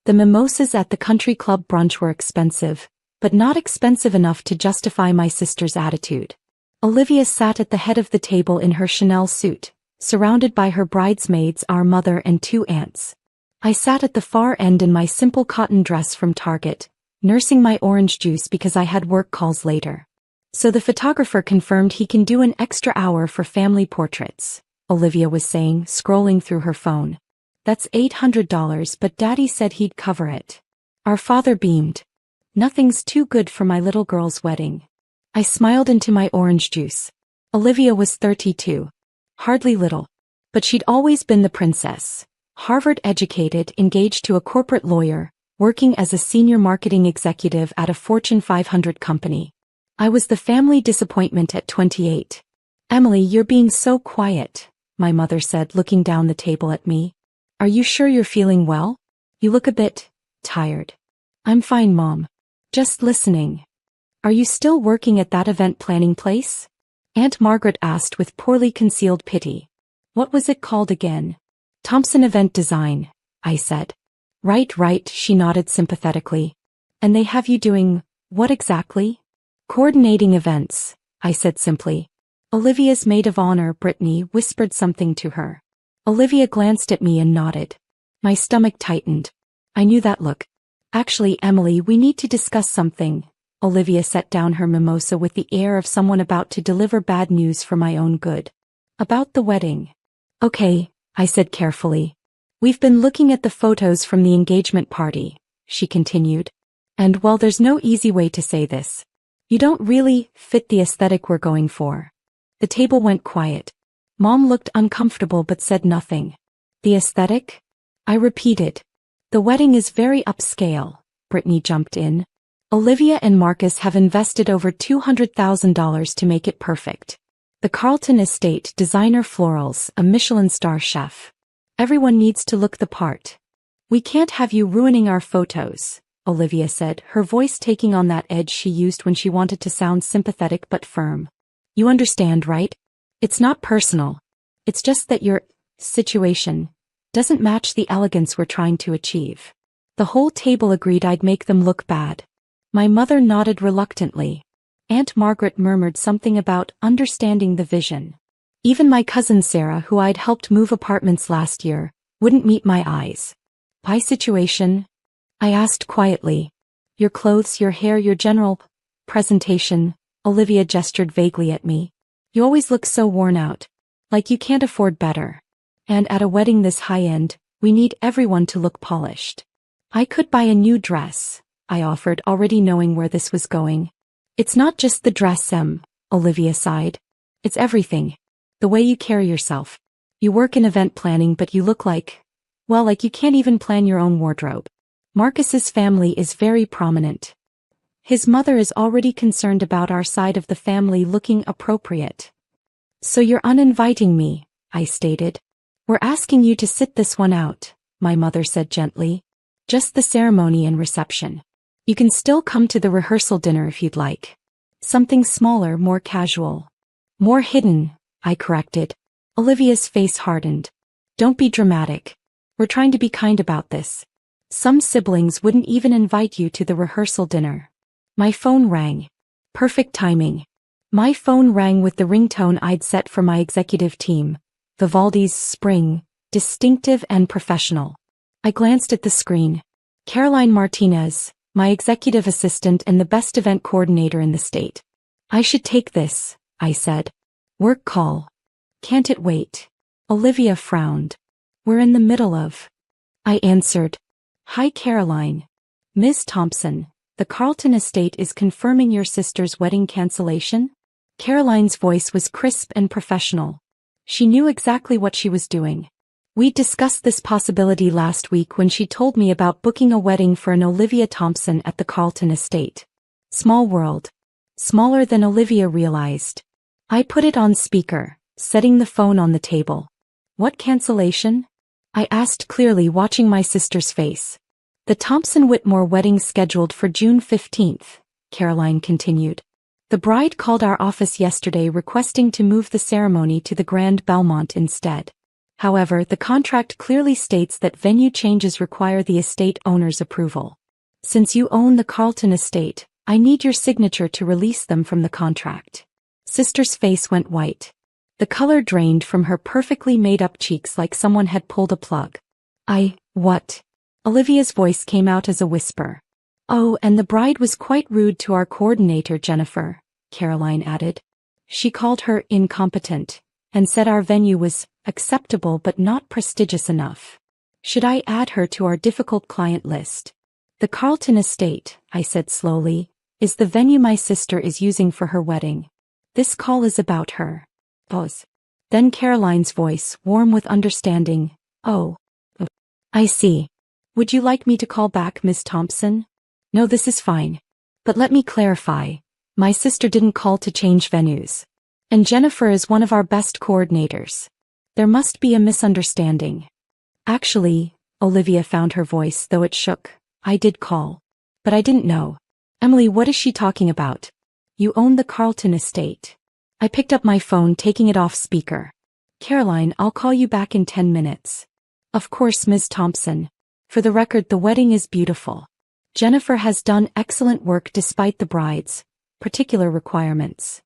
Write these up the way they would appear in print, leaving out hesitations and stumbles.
The mimosas at the country club brunch were expensive, but not expensive enough to justify my sister's attitude. Olivia sat at the head of the table in her Chanel suit, surrounded by her bridesmaids, our mother and 2 aunts. I sat at the far end in my simple cotton dress from Target, nursing my orange juice because I had work calls later. So the photographer confirmed he can do an extra hour for family portraits, Olivia was saying, scrolling through her phone. That's $800, but Daddy said he'd cover it. Our father beamed. Nothing's too good for my little girl's wedding. I smiled into my orange juice. Olivia was 32. Hardly little. But she'd always been the princess. Harvard-educated, engaged to a corporate lawyer, working as a senior marketing executive at a Fortune 500 company. I was the family disappointment at 28. Emily, you're being so quiet, my mother said, looking down the table at me. Are you sure you're feeling well? You look a bit tired. I'm fine, Mom. Just listening. Are you still working at that event planning place? Aunt Margaret asked with poorly concealed pity. What was it called again? Thompson Event Design, I said. Right, she nodded sympathetically. And they have you doing, what exactly? Coordinating events, I said simply. Olivia's maid of honor, Brittany, whispered something to her. Olivia glanced at me and nodded. My stomach tightened. I knew that look. Actually, Emily, we need to discuss something. Olivia set down her mimosa with the air of someone about to deliver bad news for my own good. About the wedding. Okay, I said carefully. We've been looking at the photos from the engagement party, she continued. And while there's no easy way to say this, you don't really fit the aesthetic we're going for. The table went quiet. Mom looked uncomfortable but said nothing. The aesthetic? I repeated. The wedding is very upscale, Brittany jumped in. Olivia and Marcus have invested over $200,000 to make it perfect. The Carlton Estate, designer florals, a Michelin star chef. Everyone needs to look the part. We can't have you ruining our photos, Olivia said, her voice taking on that edge she used when she wanted to sound sympathetic but firm. You understand, right? It's not personal. It's just that your situation doesn't match the elegance we're trying to achieve. The whole table agreed I'd make them look bad. My mother nodded reluctantly. Aunt Margaret murmured something about understanding the vision. Even my cousin Sarah, who I'd helped move apartments last year, wouldn't meet my eyes. My situation? I asked quietly. Your clothes, your hair, your general presentation, Olivia gestured vaguely at me. You always look so worn out. Like you can't afford better. And at a wedding this high-end, we need everyone to look polished. I could buy a new dress, I offered, already knowing where this was going. It's not just the dress, Olivia sighed. It's everything. The way you carry yourself. You work in event planning but you look like you can't even plan your own wardrobe. Marcus's family is very prominent. His mother is already concerned about our side of the family looking appropriate. So you're uninviting me, I stated. We're asking you to sit this one out, my mother said gently. Just the ceremony and reception. You can still come to the rehearsal dinner if you'd like. Something smaller, more casual. More hidden, I corrected. Olivia's face hardened. Don't be dramatic. We're trying to be kind about this. Some siblings wouldn't even invite you to the rehearsal dinner. My phone rang. Perfect timing. My phone rang with the ringtone I'd set for my executive team. Vivaldi's Spring, distinctive and professional. I glanced at the screen. Caroline Martinez, my executive assistant and the best event coordinator in the state. I should take this, I said. Work call. Can't it wait? Olivia frowned. We're in the middle of. I answered. Hi Caroline. Ms. Thompson, the Carlton Estate is confirming your sister's wedding cancellation? Caroline's voice was crisp and professional. She knew exactly what she was doing. We discussed this possibility last week when she told me about booking a wedding for an Olivia Thompson at the Carlton Estate. Small world. Smaller than Olivia realized. I put it on speaker, setting the phone on the table. What cancellation? I asked clearly, watching my sister's face. The Thompson-Whitmore wedding scheduled for June 15th, Caroline continued. The bride called our office yesterday requesting to move the ceremony to the Grand Belmont instead. However, the contract clearly states that venue changes require the estate owner's approval. Since you own the Carlton estate, I need your signature to release them from the contract. Sister's face went white. The color drained from her perfectly made-up cheeks like someone had pulled a plug. What? Olivia's voice came out as a whisper. Oh, and the bride was quite rude to our coordinator, Jennifer, Caroline added. She called her incompetent, and said our venue was acceptable but not prestigious enough. Should I add her to our difficult client list? The Carlton estate, I said slowly, is the venue my sister is using for her wedding. This call is about her. Pause. Then Caroline's voice, warm with understanding. Oh. I see. Would you like me to call back, Miss Thompson? No, this is fine. But let me clarify. My sister didn't call to change venues. And Jennifer is one of our best coordinators. There must be a misunderstanding. Actually, Olivia found her voice, though it shook. I did call. But I didn't know. Emily, what is she talking about? You own the Carlton estate. I picked up my phone, taking it off speaker. Caroline, I'll call you back in 10 minutes. Of course, Ms. Thompson. For the record, the wedding is beautiful. Jennifer has done excellent work despite the bride's particular requirements.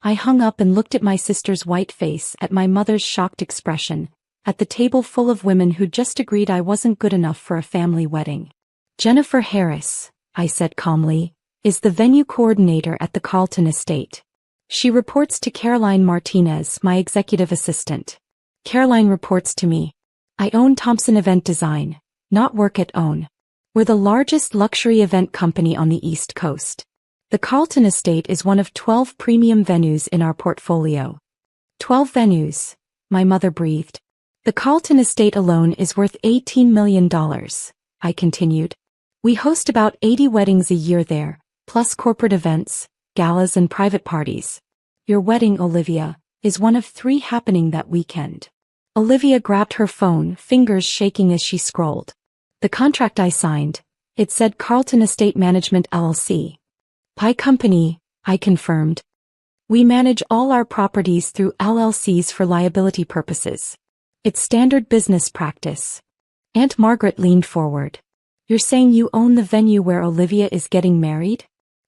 I hung up and looked at my sister's white face, at my mother's shocked expression, at the table full of women who just agreed I wasn't good enough for a family wedding. Jennifer Harris, I said calmly, is the venue coordinator at the Carlton estate. She reports to Caroline Martinez, my executive assistant. Caroline reports to me. I own Thompson Event Design, not work at OWN. We're the largest luxury event company on the East Coast. The Carlton estate is one of 12 premium venues in our portfolio. 12 venues, my mother breathed. The Carlton estate alone is worth $18 million, I continued. We host about 80 weddings a year there, plus corporate events, galas and private parties. Your wedding, Olivia, is one of 3 happening that weekend. Olivia grabbed her phone, fingers shaking as she scrolled. The contract I signed, it said Carlton Estate Management LLC. Pie Company, I confirmed. We manage all our properties through LLCs for liability purposes. It's standard business practice. Aunt Margaret leaned forward. You're saying you own the venue where Olivia is getting married?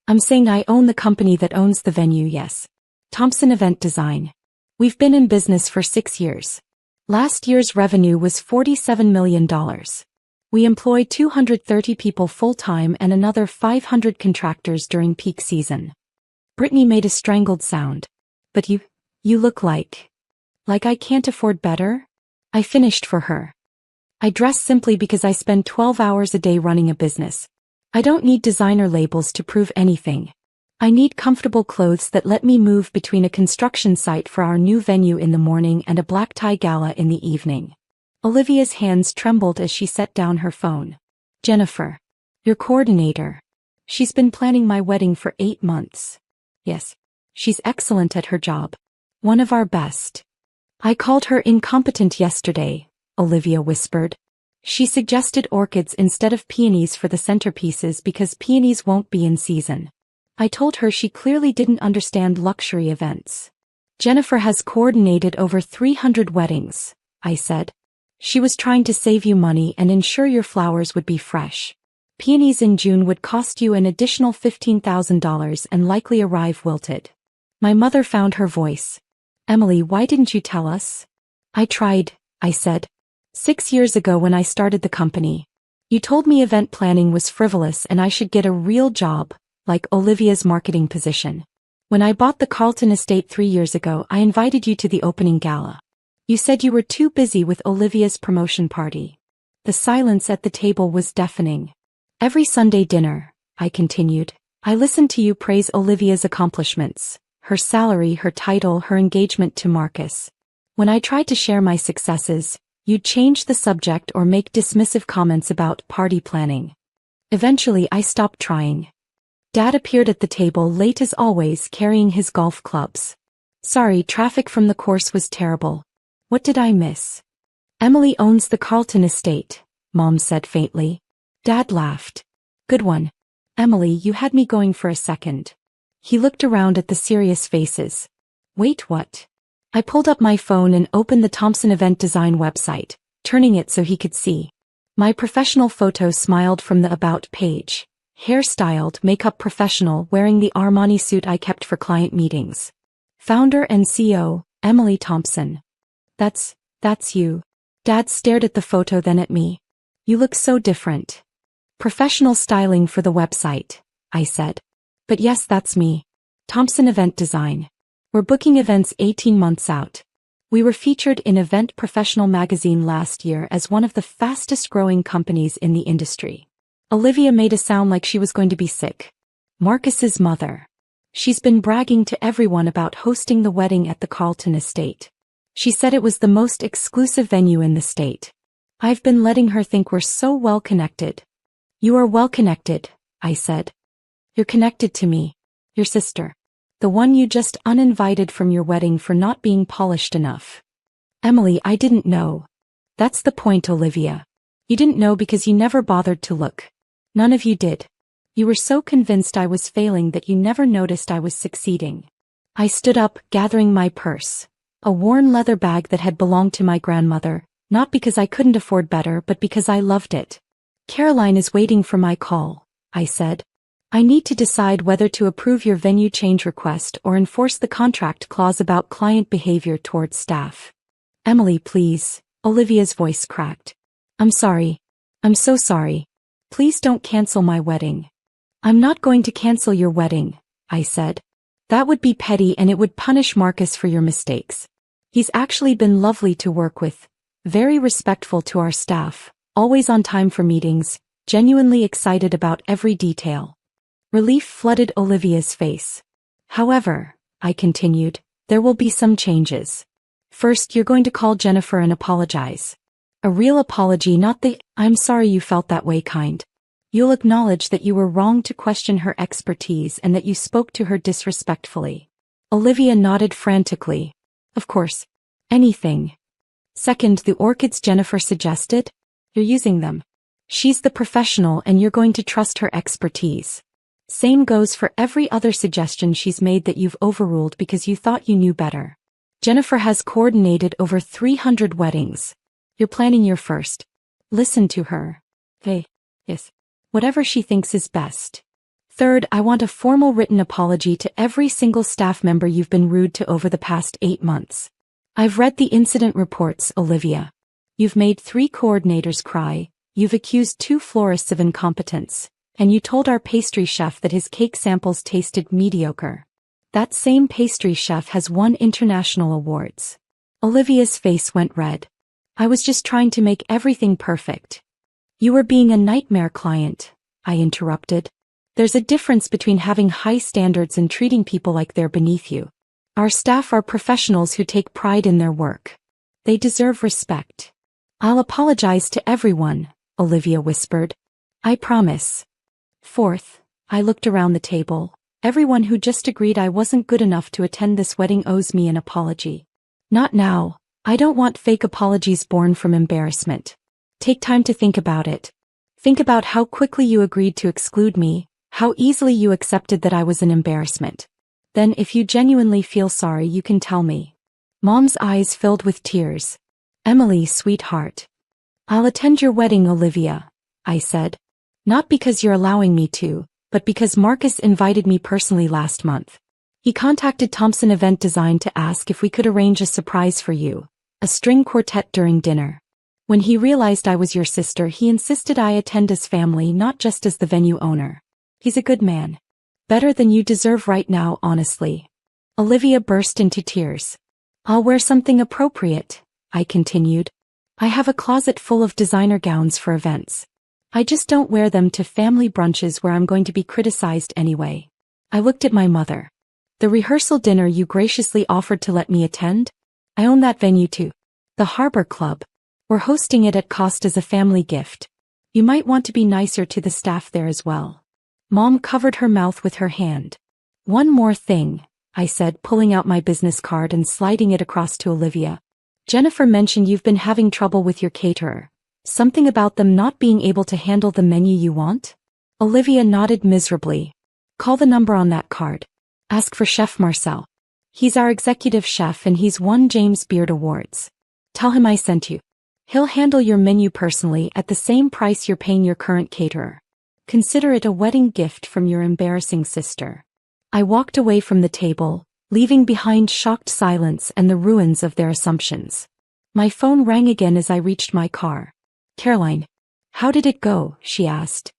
I'm saying I own the company that owns the venue, yes. Thompson Event Design. We've been in business for 6 years. Last year's revenue was $47 million. We employ 230 people full-time and another 500 contractors during peak season. Brittany made a strangled sound. But you look like I can't afford better? I finished for her. I dress simply because I spend 12 hours a day running a business. I don't need designer labels to prove anything. I need comfortable clothes that let me move between a construction site for our new venue in the morning and a black tie gala in the evening. Olivia's hands trembled as she set down her phone. Jennifer. Your coordinator. She's been planning my wedding for 8 months. Yes. She's excellent at her job. One of our best. I called her incompetent yesterday, Olivia whispered. She suggested orchids instead of peonies for the centerpieces because peonies won't be in season. I told her she clearly didn't understand luxury events. Jennifer has coordinated over 300 weddings, I said. She was trying to save you money and ensure your flowers would be fresh. Peonies in June would cost you an additional $15,000 and likely arrive wilted. My mother found her voice. Emily, why didn't you tell us? I tried, I said. 6 years ago when I started the company. You told me event planning was frivolous and I should get a real job, like Olivia's marketing position. When I bought the Carlton estate 3 years ago, I invited you to the opening gala. You said you were too busy with Olivia's promotion party. The silence at the table was deafening. Every Sunday dinner, I continued, I listened to you praise Olivia's accomplishments, her salary, her title, her engagement to Marcus. When I tried to share my successes, you'd change the subject or make dismissive comments about party planning. Eventually I stopped trying. Dad appeared at the table late as always, carrying his golf clubs. Sorry, traffic from the course was terrible. What did I miss? Emily owns the Carlton estate, Mom said faintly. Dad laughed. Good one. Emily, you had me going for a second. He looked around at the serious faces. Wait, what? I pulled up my phone and opened the Thompson Event Design website, turning it so he could see. My professional photo smiled from the About page. Hairstyled, makeup professional, wearing the Armani suit I kept for client meetings. Founder and CEO, Emily Thompson. That's you. Dad stared at the photo, then at me. You look so different. Professional styling for the website, I said. But yes, that's me. Thompson Event Design. We're booking events 18 months out. We were featured in Event Professional magazine last year as one of the fastest growing companies in the industry. Olivia made it sound like she was going to be sick. Marcus's mother. She's been bragging to everyone about hosting the wedding at the Carlton estate. She said it was the most exclusive venue in the state. I've been letting her think we're so well connected. You are well connected, I said. You're connected to me. Your sister. The one you just uninvited from your wedding for not being polished enough. Emily, I didn't know. That's the point, Olivia. You didn't know because you never bothered to look. None of you did. You were so convinced I was failing that you never noticed I was succeeding. I stood up, gathering my purse. A worn leather bag that had belonged to my grandmother, not because I couldn't afford better but because I loved it. Caroline is waiting for my call, I said. I need to decide whether to approve your venue change request or enforce the contract clause about client behavior towards staff. Emily, please, Olivia's voice cracked. I'm sorry. I'm so sorry. Please don't cancel my wedding. I'm not going to cancel your wedding, I said. That would be petty and it would punish Marcus for your mistakes. He's actually been lovely to work with, very respectful to our staff, always on time for meetings, genuinely excited about every detail. Relief flooded Olivia's face. However, I continued, there will be some changes. First, you're going to call Jennifer and apologize. A real apology, not the "I'm sorry you felt that way" kind. You'll acknowledge that you were wrong to question her expertise and that you spoke to her disrespectfully. Olivia nodded frantically. Of course. Anything. Second, the orchids Jennifer suggested? You're using them. She's the professional and you're going to trust her expertise. Same goes for every other suggestion she's made that you've overruled because you thought you knew better. Jennifer has coordinated over 300 weddings. You're planning your first. Listen to her. Hey. Yes. Whatever she thinks is best. Third, I want a formal written apology to every single staff member you've been rude to over the past 8 months. I've read the incident reports, Olivia. You've made 3 coordinators cry, you've accused 2 florists of incompetence, and you told our pastry chef that his cake samples tasted mediocre. That same pastry chef has won international awards. Olivia's face went red. I was just trying to make everything perfect. You were being a nightmare client, I interrupted. There's a difference between having high standards and treating people like they're beneath you. Our staff are professionals who take pride in their work. They deserve respect. I'll apologize to everyone, Olivia whispered. I promise. Fourth, I looked around the table. Everyone who just agreed I wasn't good enough to attend this wedding owes me an apology. Not now. I don't want fake apologies born from embarrassment. Take time to think about it. Think about how quickly you agreed to exclude me, how easily you accepted that I was an embarrassment. Then if you genuinely feel sorry, you can tell me. Mom's eyes filled with tears. Emily, sweetheart. I'll attend your wedding, Olivia, I said. Not because you're allowing me to, but because Marcus invited me personally last month. He contacted Thompson Event Design to ask if we could arrange a surprise for you, a string quartet during dinner. When he realized I was your sister, he insisted I attend as family, not just as the venue owner. He's a good man. Better than you deserve right now, honestly. Olivia burst into tears. I'll wear something appropriate, I continued. I have a closet full of designer gowns for events. I just don't wear them to family brunches where I'm going to be criticized anyway. I looked at my mother. The rehearsal dinner you graciously offered to let me attend? I own that venue too. The Harbor Club. We're hosting it at cost as a family gift. You might want to be nicer to the staff there as well. Mom covered her mouth with her hand. One more thing, I said, pulling out my business card and sliding it across to Olivia. Jennifer mentioned you've been having trouble with your caterer. Something about them not being able to handle the menu you want? Olivia nodded miserably. Call the number on that card. Ask for Chef Marcel. He's our executive chef and he's won James Beard Awards. Tell him I sent you. He'll handle your menu personally at the same price you're paying your current caterer. Consider it a wedding gift from your embarrassing sister." I walked away from the table, leaving behind shocked silence and the ruins of their assumptions. My phone rang again as I reached my car. "Caroline, how did it go?" she asked.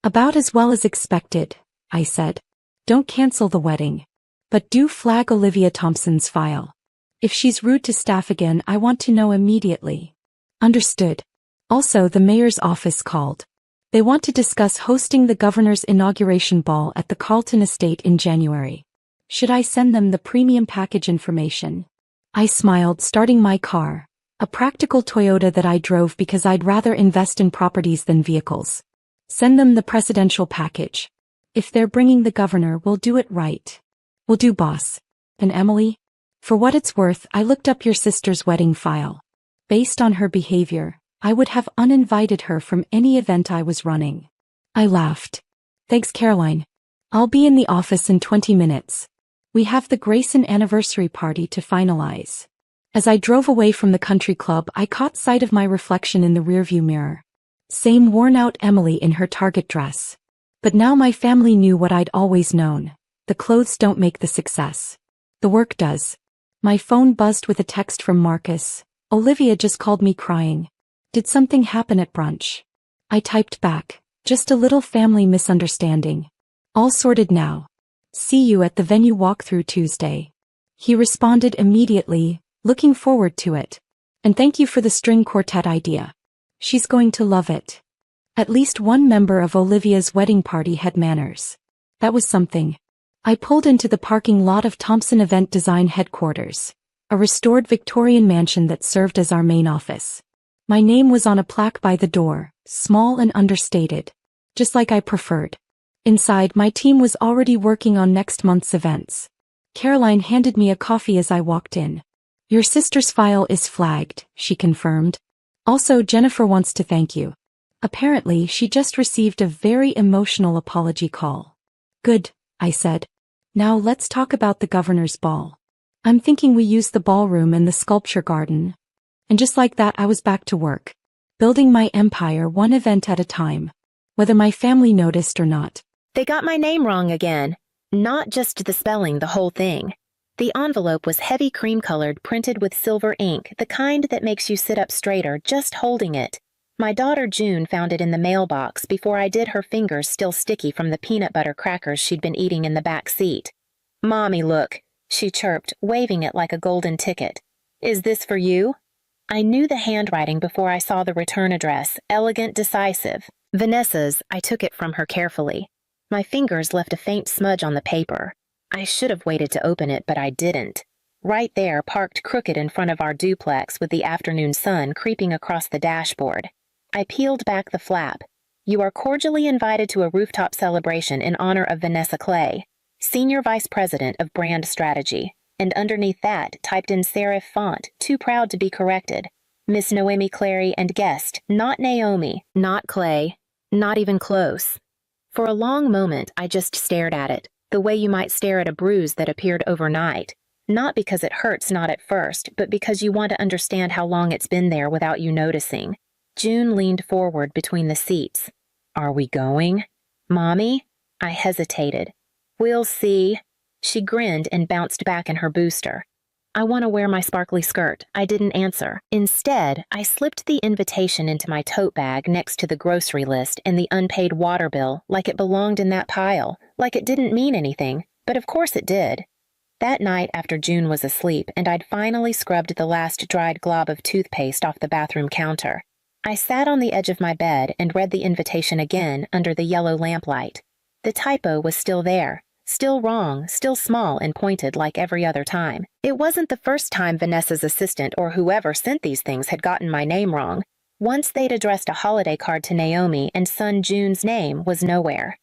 "About as well as expected," I said. "Don't cancel the wedding. But do flag Olivia Thompson's file. If she's rude to staff again, I want to know immediately." "Understood." Also, the mayor's office called. They want to discuss hosting the governor's inauguration ball at the Carlton estate in January. Should I send them the premium package information? I smiled, starting my car, a practical Toyota that I drove because I'd rather invest in properties than vehicles. Send them the presidential package. If they're bringing the governor, we'll do it right. "Will do, boss." "And Emily? For what it's worth, I looked up your sister's wedding file. Based on her behavior, I would have uninvited her from any event I was running." I laughed. "Thanks, Caroline. I'll be in the office in 20 minutes. We have the Grayson anniversary party to finalize." As I drove away from the country club, I caught sight of my reflection in the rearview mirror. Same worn-out Emily in her Target dress. But now my family knew what I'd always known. The clothes don't make the success. The work does. My phone buzzed with a text from Marcus. "Olivia just called me crying. Did something happen at brunch?" I typed back, "Just a little family misunderstanding. All sorted now. See you at the venue walkthrough Tuesday." He responded immediately, "Looking forward to it. And thank you for the string quartet idea. She's going to love it." At least one member of Olivia's wedding party had manners. That was something. I pulled into the parking lot of Thompson Event Design headquarters, a restored Victorian mansion that served as our main office. My name was on a plaque by the door, small and understated, just like I preferred. Inside, my team was already working on next month's events. Caroline handed me a coffee as I walked in. "Your sister's file is flagged," she confirmed. "Also, Jennifer wants to thank you. Apparently, she just received a very emotional apology call." "Good," I said. "Now let's talk about the governor's ball. I'm thinking we use the ballroom and the sculpture garden." And just like that, I was back to work, building my empire one event at a time, whether my family noticed or not. They got my name wrong again. Not just the spelling, the whole thing. The envelope was heavy cream-colored, printed with silver ink, the kind that makes you sit up straighter just holding it. My daughter June found it in the mailbox before I did, her fingers still sticky from the peanut butter crackers she'd been eating in the back seat. "Mommy, look," she chirped, waving it like a golden ticket. "Is this for you?" I knew the handwriting before I saw the return address, elegant, decisive. Vanessa's. I took it from her carefully. My fingers left a faint smudge on the paper. I should have waited to open it, but I didn't. Right there, parked crooked in front of our duplex with the afternoon sun creeping across the dashboard. I peeled back the flap. "You are cordially invited to a rooftop celebration in honor of Vanessa Clay, Senior Vice President of Brand Strategy." And underneath that, typed in serif font, too proud to be corrected, "Miss Noemi Clary and guest, not Naomi, not Clay, not even close." For a long moment, I just stared at it, the way you might stare at a bruise that appeared overnight. Not because it hurts not at first, but because you want to understand how long it's been there without you noticing. June leaned forward between the seats. "Are we going?" "Mommy?" I hesitated. "We'll see." She grinned and bounced back in her booster. "I want to wear my sparkly skirt." I didn't answer. Instead, I slipped the invitation into my tote bag next to the grocery list and the unpaid water bill, like it belonged in that pile, like it didn't mean anything, but of course it did. That night after June was asleep and I'd finally scrubbed the last dried glob of toothpaste off the bathroom counter, I sat on the edge of my bed and read the invitation again under the yellow lamplight. The typo was still there. Still wrong, still small and pointed like every other time. It wasn't the first time Vanessa's assistant or whoever sent these things had gotten my name wrong. Once they'd addressed a holiday card to Naomi and son June's name was nowhere.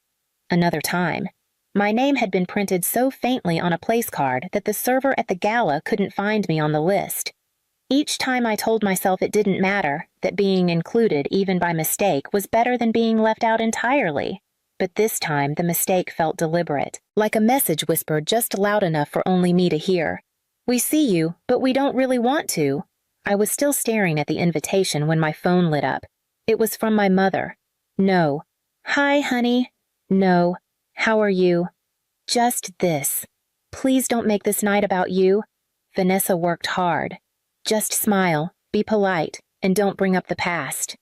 Another time. My name had been printed so faintly on a place card that the server at the gala couldn't find me on the list. Each time I told myself it didn't matter, that being included even by mistake was better than being left out entirely. But this time, the mistake felt deliberate, like a message whispered just loud enough for only me to hear. "We see you, but we don't really want to." I was still staring at the invitation when my phone lit up. It was from my mother. "No." "Hi, honey." "No." "How are you?" Just this. "Please don't make this night about you." Vanessa worked hard. "Just smile, be polite, and don't bring up the past."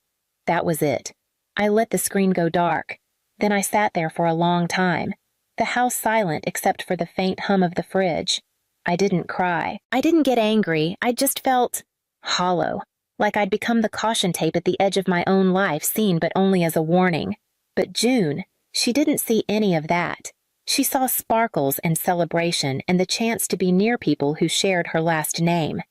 That was it. I let the screen go dark. Then I sat there for a long time, the house silent except for the faint hum of the fridge. I didn't cry. I didn't get angry. I just felt hollow, like I'd become the caution tape at the edge of my own life, seen but only as a warning. But June, she didn't see any of that. She saw sparkles and celebration and the chance to be near people who shared her last name.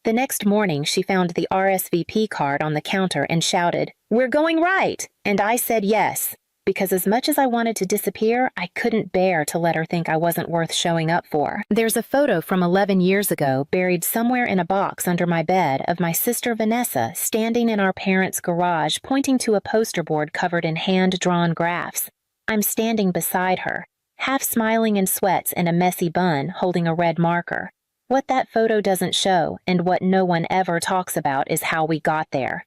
The next morning, she found the RSVP card on the counter and shouted, "We're going right!" And I said yes, because as much as I wanted to disappear, I couldn't bear to let her think I wasn't worth showing up for. There's a photo from 11 years ago buried somewhere in a box under my bed of my sister Vanessa standing in our parents' garage pointing to a poster board covered in hand-drawn graphs. I'm standing beside her, half smiling in sweats and a messy bun, holding a red marker. What that photo doesn't show, and what no one ever talks about, is how we got there.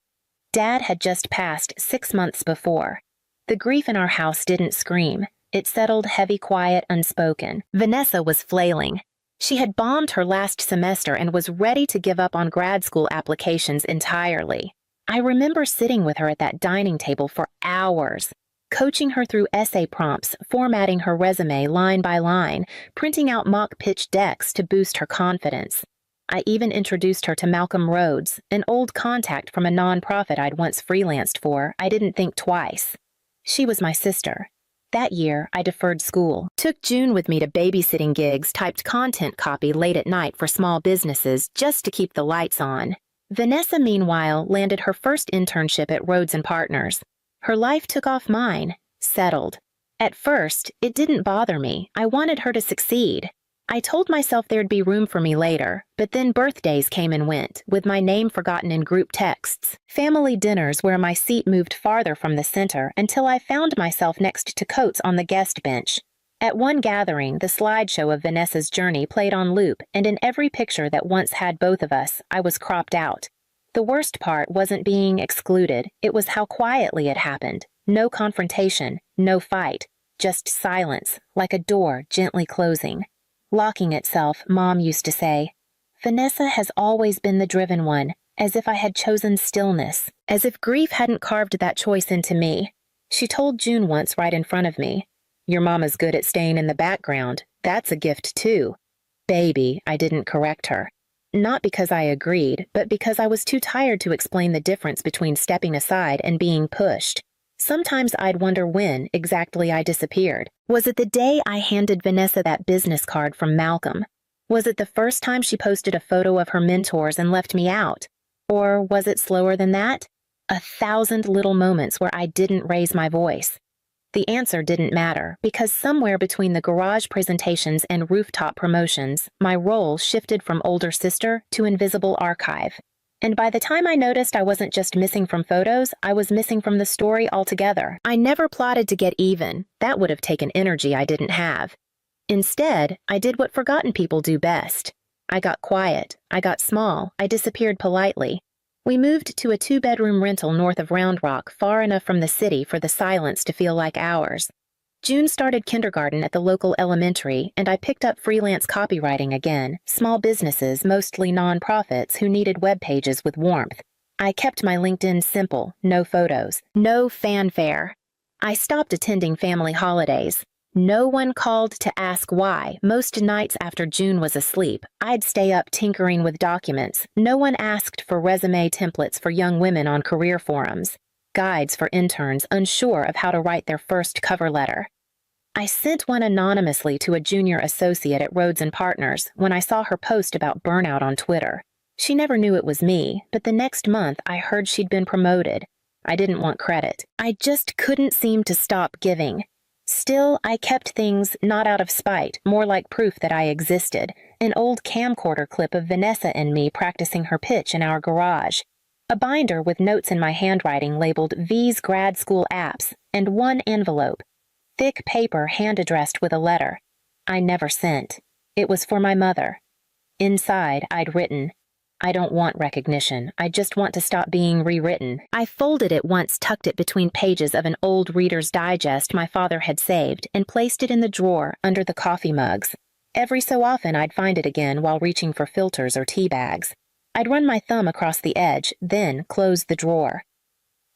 Dad had just passed 6 months before. The grief in our house didn't scream. It settled heavy, quiet, unspoken. Vanessa was flailing. She had bombed her last semester and was ready to give up on grad school applications entirely. I remember sitting with her at that dining table for hours, coaching her through essay prompts, formatting her resume line by line, printing out mock pitch decks to boost her confidence. I even introduced her to Malcolm Rhodes, an old contact from a nonprofit I'd once freelanced for. I didn't think twice. She was my sister. That year, I deferred school, took June with me to babysitting gigs, typed content copy late at night for small businesses just to keep the lights on. Vanessa, meanwhile, landed her first internship at Rhodes & Partners. Her life took off mine, settled. At first, it didn't bother me. I wanted her to succeed. I told myself there'd be room for me later, but then birthdays came and went, with my name forgotten in group texts, family dinners where my seat moved farther from the center until I found myself next to Coates on the guest bench. At one gathering, the slideshow of Vanessa's journey played on loop, and in every picture that once had both of us, I was cropped out. The worst part wasn't being excluded, it was how quietly it happened. No confrontation, no fight, just silence, like a door gently closing. Locking itself, Mom used to say. Vanessa has always been the driven one, as if I had chosen stillness, as if grief hadn't carved that choice into me. She told June once right in front of me, "Your mama's good at staying in the background. That's a gift too." Baby, I didn't correct her. Not because I agreed, but because I was too tired to explain the difference between stepping aside and being pushed. Sometimes I'd wonder when exactly I disappeared. Was it the day I handed Vanessa that business card from Malcolm? Was it the first time she posted a photo of her mentors and left me out? Or was it slower than that? 1,000 little moments where I didn't raise my voice. The answer didn't matter, because somewhere between the garage presentations and rooftop promotions, my role shifted from older sister to invisible archive. And by the time I noticed I wasn't just missing from photos, I was missing from the story altogether. I never plotted to get even. That would have taken energy I didn't have. Instead, I did what forgotten people do best. I got quiet. I got small. I disappeared politely. We moved to a 2-bedroom rental north of Round Rock, far enough from the city for the silence to feel like ours. June started kindergarten at the local elementary, and I picked up freelance copywriting again, small businesses, mostly nonprofits, who needed web pages with warmth. I kept my LinkedIn simple, no photos, no fanfare. I stopped attending family holidays. No one called to ask why. Most nights after June was asleep, I'd stay up tinkering with documents. No one asked for resume templates for young women on career forums, guides for interns unsure of how to write their first cover letter. I sent one anonymously to a junior associate at Rhodes & Partners when I saw her post about burnout on Twitter. She never knew it was me, but the next month I heard she'd been promoted. I didn't want credit. I just couldn't seem to stop giving. Still, I kept things not out of spite, more like proof that I existed. An old camcorder clip of Vanessa and me practicing her pitch in our garage. A binder with notes in my handwriting labeled V's grad school apps, and one envelope. Thick paper hand-addressed with a letter. I never sent. It was for my mother. Inside, I'd written, "I don't want recognition. I just want to stop being rewritten." I folded it once, tucked it between pages of an old Reader's Digest my father had saved, and placed it in the drawer under the coffee mugs. Every so often I'd find it again while reaching for filters or tea bags. I'd run my thumb across the edge, then close the drawer.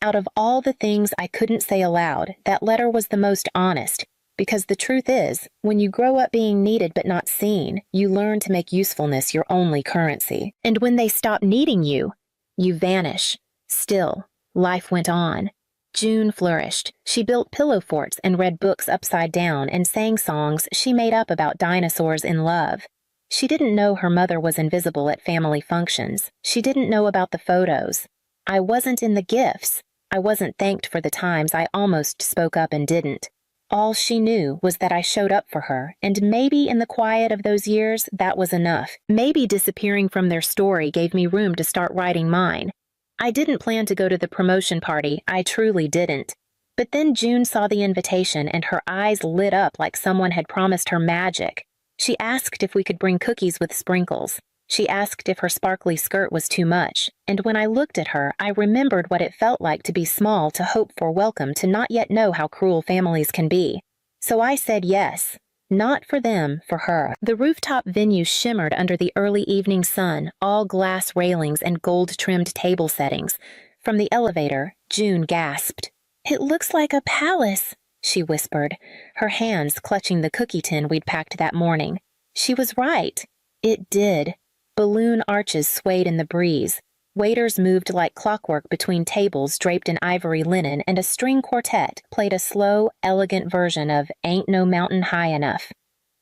Out of all the things I couldn't say aloud, that letter was the most honest, because the truth is, when you grow up being needed but not seen, you learn to make usefulness your only currency. And when they stop needing you, you vanish. Still, life went on. June flourished. She built pillow forts and read books upside down and sang songs she made up about dinosaurs in love. She didn't know her mother was invisible at family functions. She didn't know about the photos. I wasn't in the gifts. I wasn't thanked for the times I almost spoke up and didn't. All she knew was that I showed up for her, and maybe in the quiet of those years, that was enough. Maybe disappearing from their story gave me room to start writing mine. I didn't plan to go to the promotion party, I truly didn't. But then June saw the invitation and her eyes lit up like someone had promised her magic. She asked if we could bring cookies with sprinkles. She asked if her sparkly skirt was too much, and when I looked at her, I remembered what it felt like to be small, to hope for welcome, to not yet know how cruel families can be. So I said yes. Not for them, for her. The rooftop venue shimmered under the early evening sun, all glass railings and gold-trimmed table settings. From the elevator, June gasped. "It looks like a palace," she whispered, her hands clutching the cookie tin we'd packed that morning. She was right. It did. Balloon arches swayed in the breeze. Waiters moved like clockwork between tables draped in ivory linen, and a string quartet played a slow, elegant version of "Ain't No Mountain High Enough."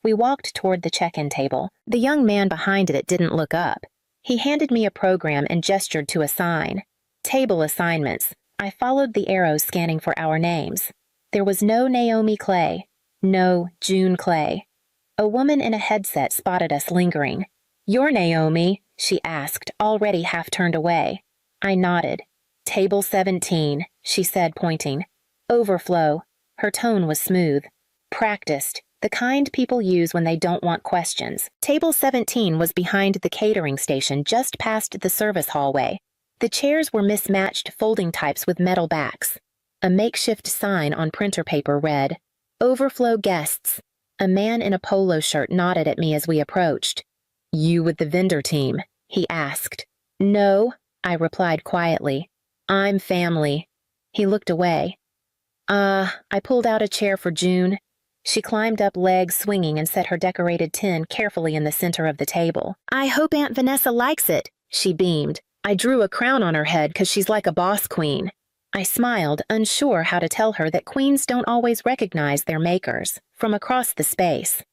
We walked toward the check-in table. The young man behind it didn't look up. He handed me a program and gestured to a sign. Table assignments. I followed the arrows, scanning for our names. There was no Naomi Clay. No June Clay. A woman in a headset spotted us lingering. "You're Naomi?" she asked, already half turned away. I nodded. "Table 17, she said, pointing. "Overflow." Her tone was smooth. Practiced. The kind people use when they don't want questions. Table 17 was behind the catering station, just past the service hallway. The chairs were mismatched folding types with metal backs. A makeshift sign on printer paper read, "Overflow guests." A man in a polo shirt nodded at me as we approached. "You with the vendor team?" he asked. "No," I replied quietly. "I'm family." He looked away. I pulled out a chair for June. She climbed up, legs swinging, and set her decorated tin carefully in the center of the table. "I hope Aunt Vanessa likes it," she beamed. "I drew a crown on her head 'cause she's like a boss queen." I smiled, unsure how to tell her that queens don't always recognize their makers, from across the space.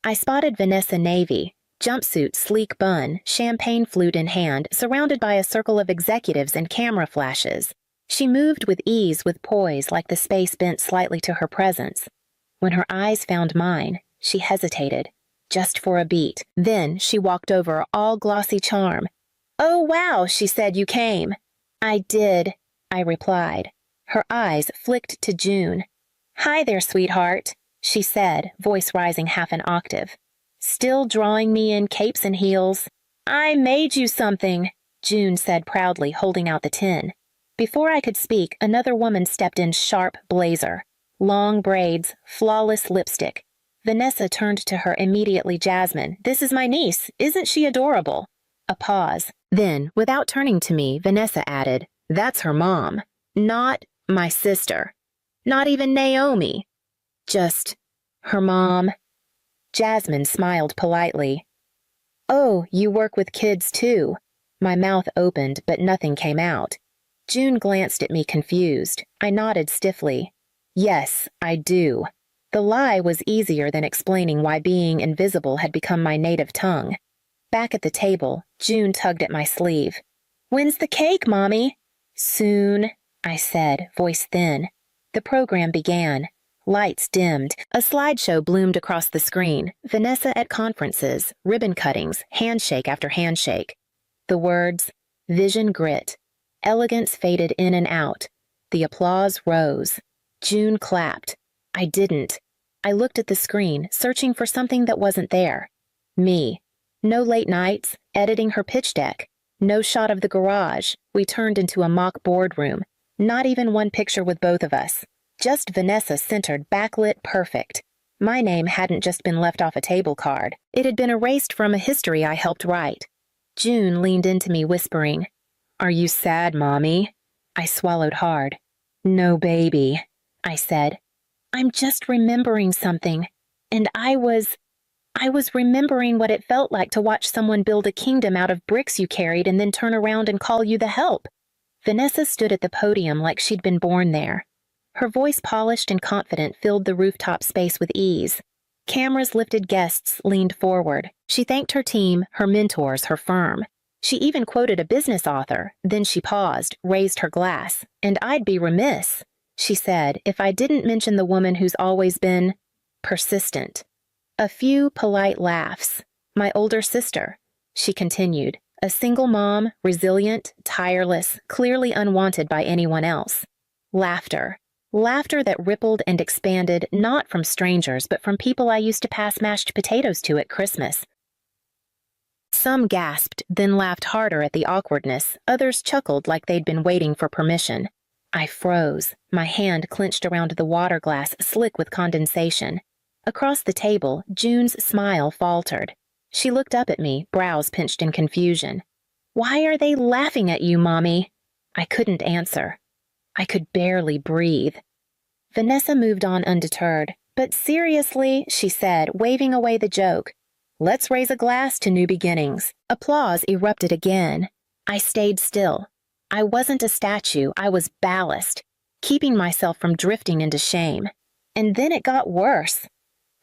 I spotted Vanessa Navy, jumpsuit, sleek bun, champagne flute in hand, surrounded by a circle of executives and camera flashes. She moved with ease, with poise, like the space bent slightly to her presence. When her eyes found mine, she hesitated, just for a beat. Then she walked over, all glossy charm. "Oh, wow," she said, "you came." "I did," I replied. Her eyes flicked to June. "Hi there, sweetheart," she said, voice rising half an octave. "Still drawing me in capes and heels?" "I made you something," June said proudly, holding out the tin. Before I could speak, another woman stepped in, sharp blazer, long braids, flawless lipstick. Vanessa turned to her immediately. "Jasmine, this is my niece. Isn't she adorable?" A pause. Then, without turning to me, Vanessa added, "That's her mom. Not my sister. Not even Naomi. Just her mom." Jasmine smiled politely. "Oh, you work with kids too." My mouth opened, but nothing came out. June glanced at me confused. I nodded stiffly. "Yes, I do." The lie was easier than explaining why being invisible had become my native tongue. Back at the table, June tugged at my sleeve. "When's the cake, Mommy?" "Soon," I said, voice thin. The program began. Lights dimmed. A slideshow bloomed across the screen. Vanessa at conferences, ribbon cuttings, handshake after handshake. The words, "Vision Grit." Elegance faded in and out. The applause rose. June clapped. I didn't. I looked at the screen, searching for something that wasn't there. Me. No late nights, editing her pitch deck. No shot of the garage. We turned into a mock boardroom. Not even one picture with both of us. Just Vanessa centered, backlit, perfect. My name hadn't just been left off a table card. It had been erased from a history I helped write. June leaned into me, whispering, "Are you sad, Mommy?" I swallowed hard. "No, baby," I said. "I'm just remembering something. And I was remembering what it felt like to watch someone build a kingdom out of bricks you carried and then turn around and call you the help." Vanessa stood at the podium like she'd been born there. Her voice, polished and confident, filled the rooftop space with ease. Cameras lifted, guests leaned forward. She thanked her team, her mentors, her firm. She even quoted a business author. Then she paused, raised her glass. "And I'd be remiss," she said, "if I didn't mention the woman who's always been persistent." A few polite laughs. "My older sister," she continued. "A single mom, resilient, tireless, clearly unwanted by anyone else." Laughter. Laughter that rippled and expanded, not from strangers, but from people I used to pass mashed potatoes to at Christmas. Some gasped, then laughed harder at the awkwardness. Others chuckled like they'd been waiting for permission. I froze, my hand clenched around the water glass, slick with condensation. Across the table, June's smile faltered. She looked up at me, brows pinched in confusion. "Why are they laughing at you, Mommy?" I couldn't answer. I could barely breathe. Vanessa moved on undeterred. "But seriously," she said, waving away the joke, "let's raise a glass to new beginnings." Applause erupted again. I stayed still. I wasn't a statue, I was ballast, keeping myself from drifting into shame. And then it got worse.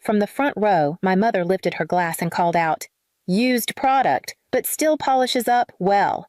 From the front row, my mother lifted her glass and called out, "Used product, but still polishes up well."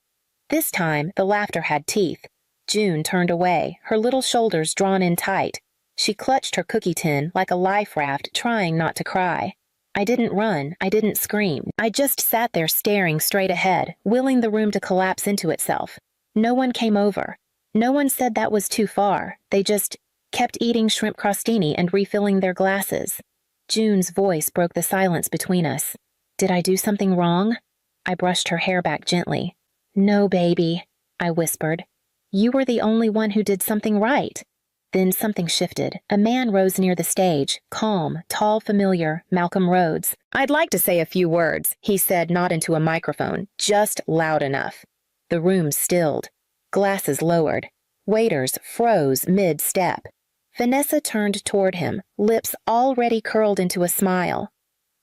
This time, the laughter had teeth. June turned away, her little shoulders drawn in tight. She clutched her cookie tin like a life raft, trying not to cry. I didn't run, I didn't scream. I just sat there staring straight ahead, willing the room to collapse into itself. No one came over. No one said that was too far. They just kept eating shrimp crostini and refilling their glasses. June's voice broke the silence between us. "Did I do something wrong?" I brushed her hair back gently. "No, baby," I whispered. "You were the only one who did something right." Then something shifted. A man rose near the stage, calm, tall, familiar, Malcolm Rhodes. "I'd like to say a few words," he said, not into a microphone, just loud enough. The room stilled. Glasses lowered. Waiters froze mid-step. Vanessa turned toward him, lips already curled into a smile.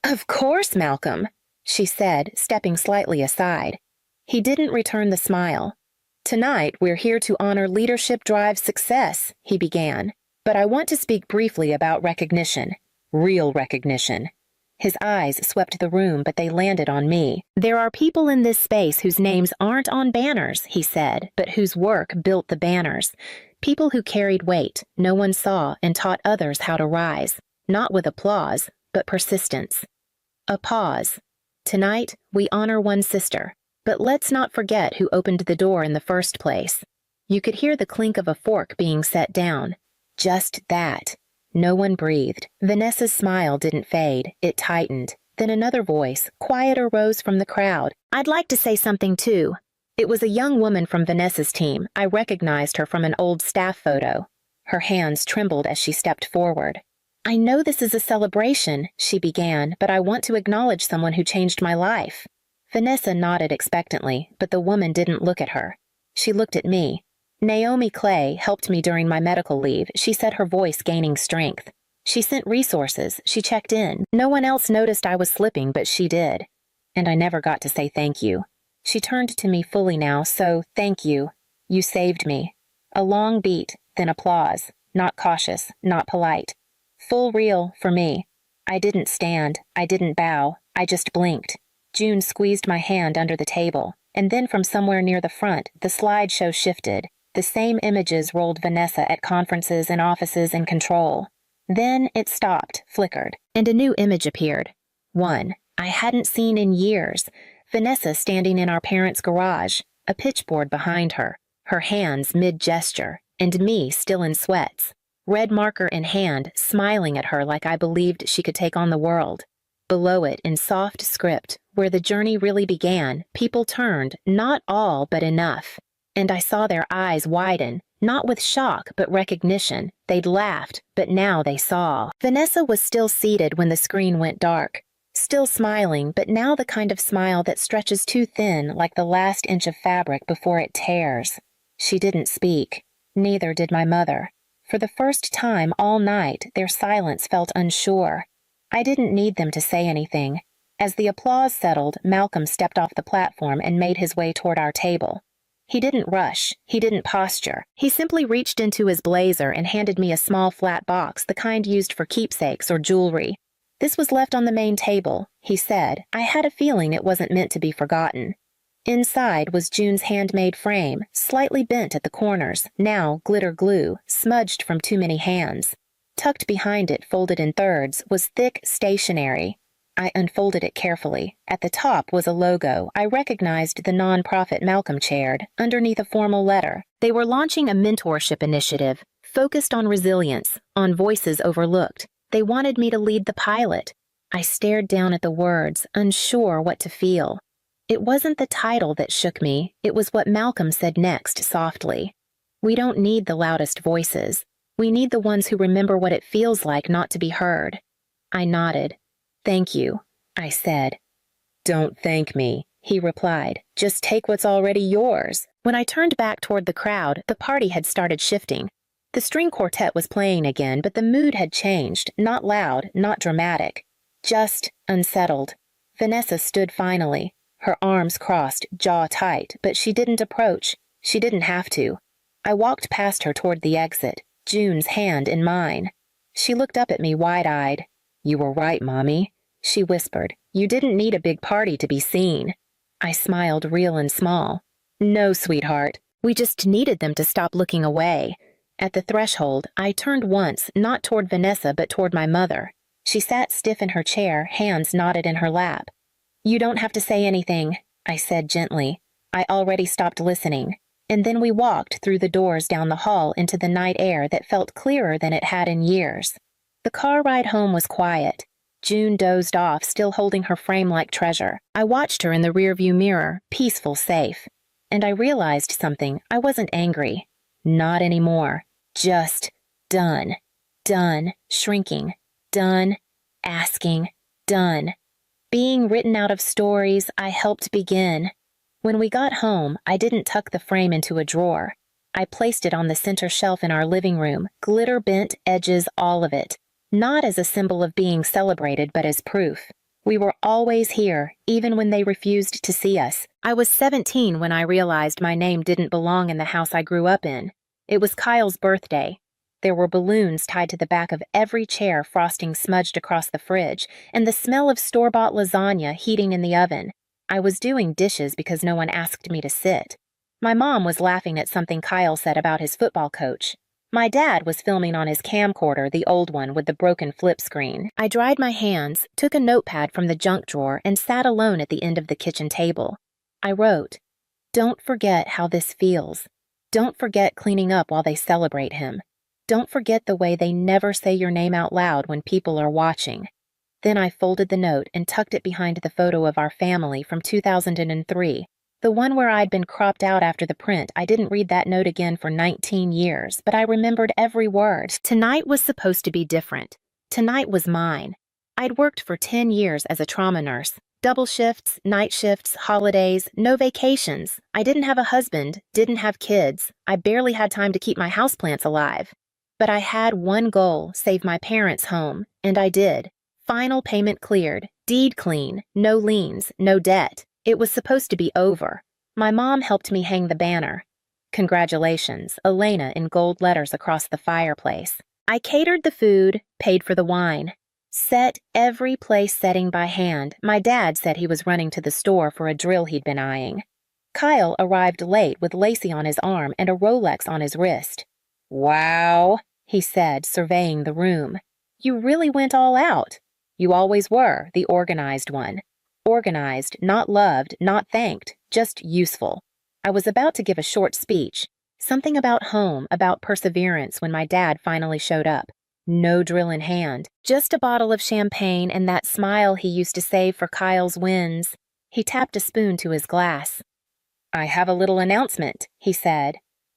"Of course, Malcolm," she said, stepping slightly aside. He didn't return the smile. "Tonight, we're here to honor Leadership Drive Success," he began. "But I want to speak briefly about recognition. Real recognition." His eyes swept the room, but they landed on me. "There are people in this space whose names aren't on banners," he said, "but whose work built the banners. People who carried weight no one saw and taught others how to rise, not with applause, but persistence." A pause. "Tonight, we honor one sister. But let's not forget who opened the door in the first place." You could hear the clink of a fork being set down. Just that. No one breathed. Vanessa's smile didn't fade. It tightened. Then another voice, quieter, rose from the crowd. "I'd like to say something too." It was a young woman from Vanessa's team. I recognized her from an old staff photo. Her hands trembled as she stepped forward. "I know this is a celebration," she began, "but I want to acknowledge someone who changed my life." Vanessa nodded expectantly, but the woman didn't look at her. She looked at me. "Naomi Clay helped me during my medical leave," she said, her voice gaining strength. "She sent resources. She checked in. No one else noticed I was slipping, but she did. And I never got to say thank you." She turned to me fully now, "So, thank you. You saved me." A long beat, then applause. Not cautious, not polite. Full real for me. I didn't stand. I didn't bow. I just blinked. June squeezed my hand under the table, and then from somewhere near the front, the slideshow shifted. The same images rolled Vanessa at conferences and offices in control. Then it stopped, flickered, and a new image appeared. One I hadn't seen in years. Vanessa standing in our parents' garage, a pitchboard behind her, her hands mid-gesture, and me still in sweats. red marker in hand, smiling at her like I believed she could take on the world. Below it, in soft script, where the journey really began, people turned, not all, but enough. And I saw their eyes widen, not with shock, but recognition. They'd laughed, but now they saw. Vanessa was still seated when the screen went dark. Still smiling, but now the kind of smile that stretches too thin, like the last inch of fabric before it tears. She didn't speak. Neither did my mother. For the first time all night, their silence felt unsure. I didn't need them to say anything. As the applause settled, Malcolm stepped off the platform and made his way toward our table. He didn't rush. He didn't posture. He simply reached into his blazer and handed me a small flat box, the kind used for keepsakes or jewelry. This was left on the main table, he said. I had a feeling it wasn't meant to be forgotten. Inside was June's handmade frame, slightly bent at the corners, now glitter glue, smudged from too many hands. Tucked behind it, folded in thirds, was thick stationery. I unfolded it carefully. At the top was a logo. I recognized the non-profit Malcolm chaired, underneath a formal letter. They were launching a mentorship initiative, focused on resilience, on voices overlooked. They wanted me to lead the pilot. I stared down at the words, unsure what to feel. It wasn't the title that shook me, it was what Malcolm said next, softly. We don't need the loudest voices. We need the ones who remember what it feels like not to be heard. I nodded. Thank you, I said. Don't thank me, he replied. Just take what's already yours. When I turned back toward the crowd, the party had started shifting. The string quartet was playing again, but the mood had changed, not loud, not dramatic. Just unsettled. Vanessa stood finally, her arms crossed, jaw tight, but she didn't approach. She didn't have to. I walked past her toward the exit, June's hand in mine. She looked up at me wide-eyed. You were right, Mommy, she whispered. You didn't need a big party to be seen. I smiled real and small. No, sweetheart. We just needed them to stop looking away. At the threshold, I turned once, not toward Vanessa, but toward my mother. She sat stiff in her chair, hands knotted in her lap. You don't have to say anything, I said gently. I already stopped listening. And then we walked through the doors down the hall into the night air that felt clearer than it had in years. The car ride home was quiet. June dozed off, still holding her frame like treasure. I watched her in the rearview mirror, peaceful, safe. And I realized something. I wasn't angry. Not anymore. Just done. Done shrinking. Done asking. Done. Being written out of stories I helped begin. When we got home, I didn't tuck the frame into a drawer. I placed it on the center shelf in our living room, glitter-bent edges, all of it. Not as a symbol of being celebrated, but as proof. We were always here, even when they refused to see us. I was 17 when I realized my name didn't belong in the house I grew up in. It was Kyle's birthday. There were balloons tied to the back of every chair, frosting smudged across the fridge, and the smell of store-bought lasagna heating in the oven. I was doing dishes because no one asked me to sit. My mom was laughing at something Kyle said about his football coach. My dad was filming on his camcorder, the old one with the broken flip screen. I dried my hands, took a notepad from the junk drawer, and sat alone at the end of the kitchen table. I wrote, "Don't forget how this feels. Don't forget cleaning up while they celebrate him. Don't forget the way they never say your name out loud when people are watching." Then I folded the note and tucked it behind the photo of our family from 2003. The one where I'd been cropped out after the print. I didn't read that note again for 19 years, but I remembered every word. Tonight was supposed to be different. Tonight was mine. I'd worked for 10 years as a trauma nurse. Double shifts, night shifts, holidays, no vacations. I didn't have a husband, didn't have kids. I barely had time to keep my houseplants alive. But I had one goal, save my parents' home, and I did. Final payment cleared, deed clean, no liens, no debt. It was supposed to be over. My mom helped me hang the banner. Congratulations, Elena, in gold letters across the fireplace. I catered the food, paid for the wine. Set every place setting by hand. My dad said he was running to the store for a drill he'd been eyeing. Kyle arrived late with Lacey on his arm and a Rolex on his wrist. "Wow," he said, surveying the room. "You really went all out. You always were, the organized one. Organized, not loved, not thanked, just useful." I was about to give a short speech. Something about home, about perseverance when my dad finally showed up. No drill in hand, just a bottle of champagne and that smile he used to save for Kyle's wins. He tapped a spoon to his glass. "I have a little announcement," he said.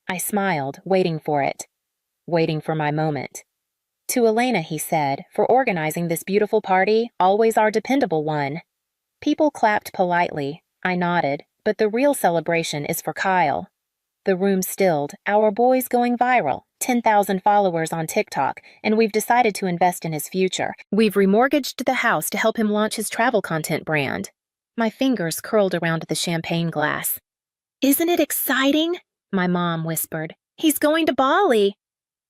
I smiled, waiting for it. Waiting for my moment. "To Elena," he said, "for organizing this beautiful party, always our dependable one." People clapped politely. I nodded, but the real celebration is for Kyle. The room stilled. Our boy's going viral, 10,000 followers on TikTok, and we've decided to invest in his future. We've remortgaged the house to help him launch his travel content brand. My fingers curled around the champagne glass. "Isn't it exciting?" my mom whispered. "He's going to Bali."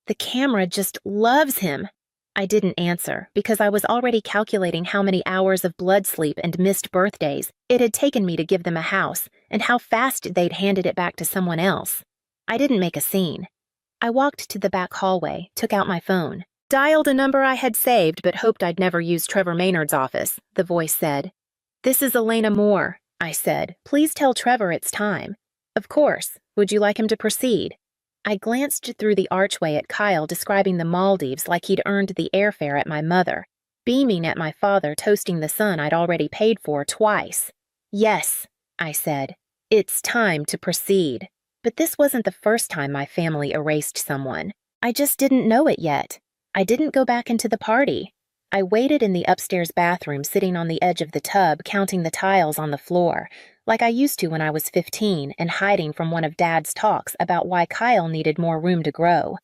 "The camera just loves him." I didn't answer because I was already calculating how many hours of blood sleep and missed birthdays it had taken me to give them a house and how fast they'd handed it back to someone else. I didn't make a scene. I walked to the back hallway, took out my phone, dialed a number I had saved but hoped I'd never use Trevor Maynard's office, the voice said. "This is Elena Moore," I said. "Please tell Trevor it's time." "Of course. Would you like him to proceed?" I glanced through the archway at Kyle describing the Maldives like he'd earned the airfare at my mother, beaming at my father toasting the son I'd already paid for twice. "Yes," I said. "It's time to proceed." But this wasn't the first time my family erased someone. I just didn't know it yet. I didn't go back into the party. I waited in the upstairs bathroom sitting on the edge of the tub counting the tiles on the floor, like I used to when I was 15 and hiding from one of Dad's talks about why Kyle needed more room to grow.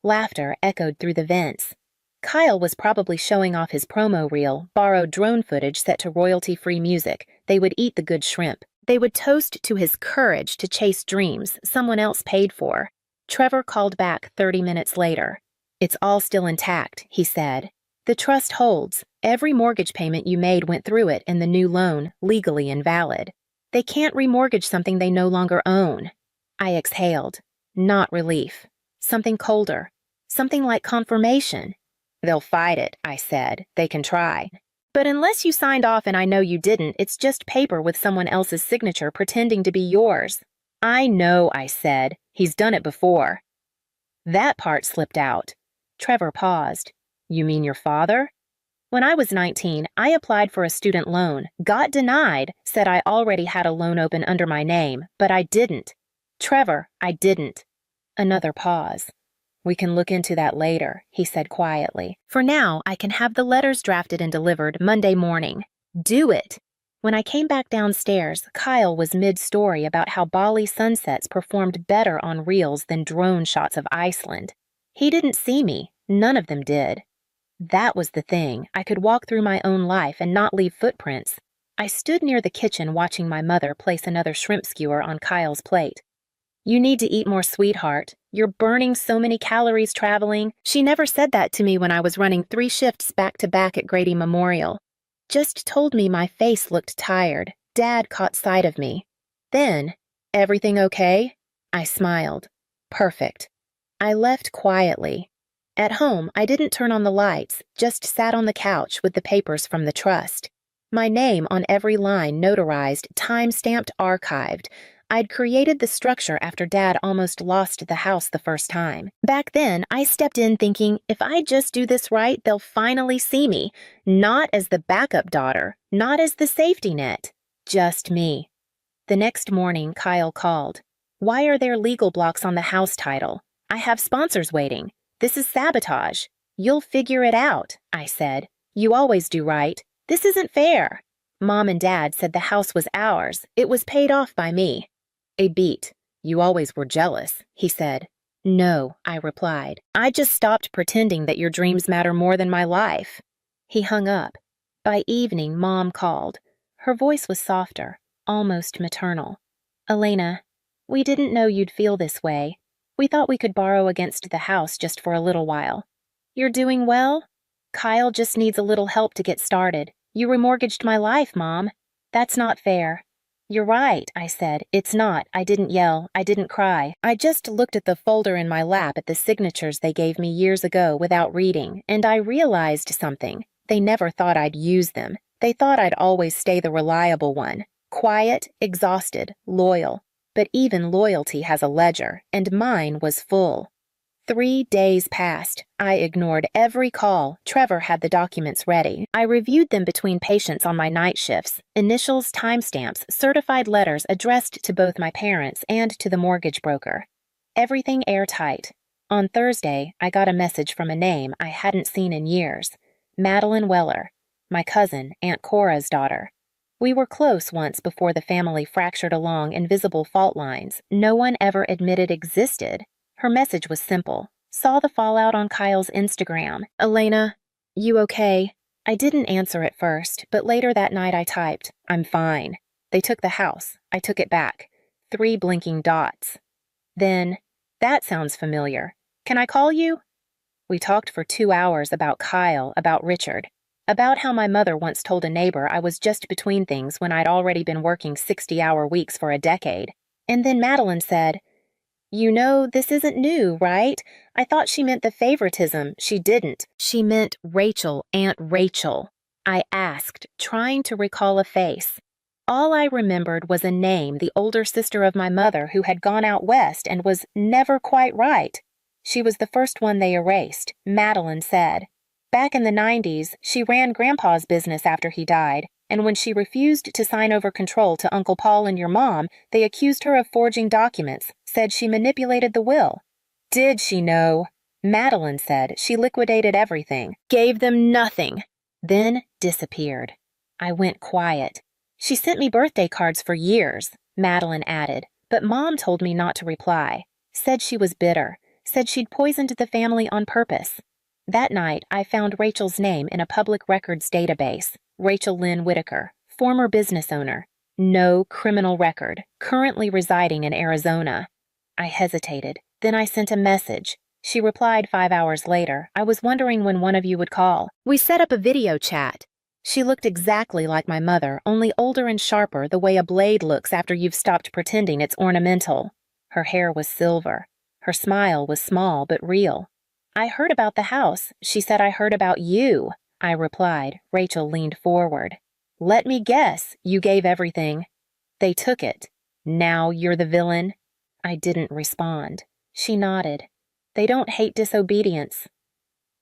Laughter echoed through the vents. Kyle was probably showing off his promo reel, borrowed drone footage set to royalty-free music. They would eat the good shrimp. They would toast to his courage to chase dreams someone else paid for. Trevor called back 30 minutes later. "It's all still intact," he said. "The trust holds. Every mortgage payment you made went through it and the new loan, legally invalid. They can't remortgage something they no longer own." I exhaled. Not relief. Something colder. Something like confirmation. "They'll fight it," I said. "They can try. But unless you signed off and I know you didn't, it's just paper with someone else's signature pretending to be yours." "I know," I said. "He's done it before." That part slipped out. Trevor paused. "You mean your father?" "When I was 19, I applied for a student loan, got denied, said I already had a loan open under my name, but I didn't. Trevor, I didn't." Another pause. "We can look into that later," he said quietly. "For now, I can have the letters drafted and delivered Monday morning." Do it! When I came back downstairs, Kyle was mid-story about how Bali sunsets performed better on reels than drone shots of Iceland. He didn't see me. None of them did. That was the thing. I could walk through my own life and not leave footprints. I stood near the kitchen watching my mother place another shrimp skewer on Kyle's plate. "You need to eat more, sweetheart. You're burning so many calories traveling." She never said that to me when I was running 3 shifts back-to-back at Grady Memorial. Just told me my face looked tired. Dad caught sight of me. Then, "Everything okay?" I smiled. "Perfect." I left quietly. At home, I didn't turn on the lights, just sat on the couch with the papers from the trust. My name on every line notarized, time-stamped, archived. I'd created the structure after Dad almost lost the house the first time. Back then, I stepped in thinking, if I just do this right, they'll finally see me. Not as the backup daughter, not as the safety net. Just me. The next morning, Kyle called. "Why are there legal blocks on the house title? I have sponsors waiting. This is sabotage." "You'll figure it out," I said. "You always do, right? This isn't fair." Mom and Dad said the house was ours. It was paid off by me. A beat. "You always were jealous," he said. "No," I replied. "I just stopped pretending that your dreams matter more than my life." He hung up. By evening, Mom called. Her voice was softer, almost maternal. "Elena, we didn't know you'd feel this way. We thought we could borrow against the house just for a little while. You're doing well? Kyle just needs a little help to get started. You remortgaged my life, Mom. That's not fair." "You're right," I said. "It's not. I didn't yell. I didn't cry. I just looked at the folder in my lap at the signatures they gave me years ago without reading, and I realized something. They never thought I'd use them. They thought I'd always stay the reliable one. Quiet, exhausted, loyal. but even loyalty has a ledger, and mine was full. 3 days passed. I ignored every call. Trevor had the documents ready. I reviewed them between patients on my night shifts. Initials, timestamps, certified letters addressed to both my parents and to the mortgage broker. Everything airtight. On Thursday, I got a message from a name I hadn't seen in years. Madeline Weller, my cousin, Aunt Cora's daughter. We were close once before the family fractured along invisible fault lines no one ever admitted existed. Her message was simple. Saw the fallout on Kyle's Instagram. Elena, you okay? I didn't answer at first, but later that night I typed, I'm fine. They took the house. I took it back. 3 blinking dots. Then, that sounds familiar. Can I call you? We talked for 2 hours about Kyle, about Richard, about how my mother once told a neighbor I was just between things when I'd already been working 60-hour weeks for a decade. And then Madeline said, You know, this isn't new, right? I thought she meant the favoritism. She didn't. She meant Rachel, Aunt Rachel. I asked, trying to recall a face. All I remembered was a name, the older sister of my mother who had gone out west and was never quite right. She was the first one they erased, Madeline said. Back in the 90s, she ran Grandpa's business after he died, and when she refused to sign over control to Uncle Paul and your mom, they accused her of forging documents, said she manipulated the will. Did she know? Madeline said she liquidated everything, gave them nothing, then disappeared. I went quiet. She sent me birthday cards for years, Madeline added, but Mom told me not to reply, said she was bitter, said she'd poisoned the family on purpose. That night, I found Rachel's name in a public records database. Rachel Lynn Whitaker, former business owner. No criminal record, currently residing in Arizona. I hesitated. Then I sent a message. She replied 5 hours later. I was wondering when one of you would call. We set up a video chat. She looked exactly like my mother, only older and sharper the way a blade looks after you've stopped pretending it's ornamental. Her hair was silver. Her smile was small but real. I heard about the house. She said I heard about you. I replied. Rachel leaned forward. Let me guess, you gave everything. They took it. Now you're the villain? I didn't respond. She nodded. They don't hate disobedience.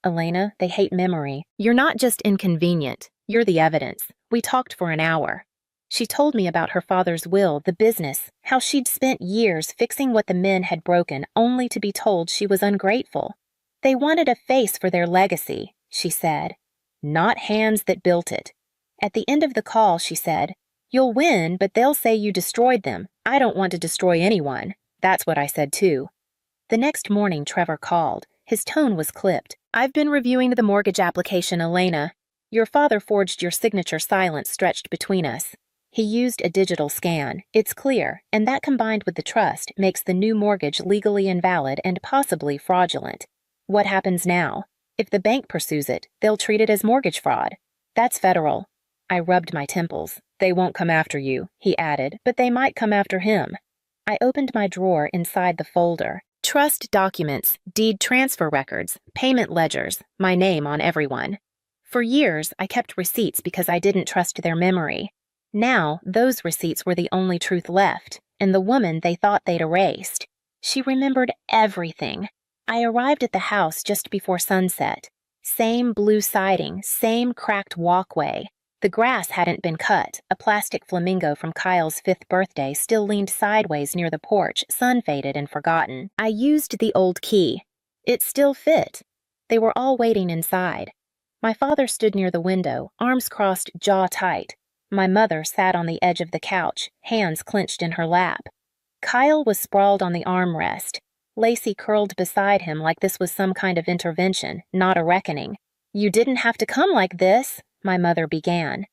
Elena, they hate memory. You're not just inconvenient. You're the evidence. We talked for an hour. She told me about her father's will, the business, how she'd spent years fixing what the men had broken only to be told she was ungrateful. They wanted a face for their legacy, she said. Not hands that built it. At the end of the call, she said, You'll win, but they'll say you destroyed them. I don't want to destroy anyone. That's what I said too. The next morning, Trevor called. His tone was clipped. I've been reviewing the mortgage application, Elena. Your father forged your signature silence stretched between us. He used a digital scan. It's clear, and that combined with the trust makes the new mortgage legally invalid and possibly fraudulent. What happens now? If the bank pursues it, they'll treat it as mortgage fraud. That's federal. I rubbed my temples. They won't come after you, he added, but they might come after him. I opened my drawer inside the folder. Trust documents, deed transfer records, payment ledgers, my name on everyone. For years, I kept receipts because I didn't trust their memory. Now, those receipts were the only truth left, and the woman they thought they'd erased. She remembered everything. I arrived at the house just before sunset. Same blue siding, same cracked walkway. The grass hadn't been cut. A plastic flamingo from Kyle's 5th birthday still leaned sideways near the porch, sun-faded and forgotten. I used the old key. It still fit. They were all waiting inside. My father stood near the window, arms crossed, jaw tight. My mother sat on the edge of the couch, hands clenched in her lap. Kyle was sprawled on the armrest. Lacey curled beside him like this was some kind of intervention, not a reckoning. You didn't have to come like this, my mother began.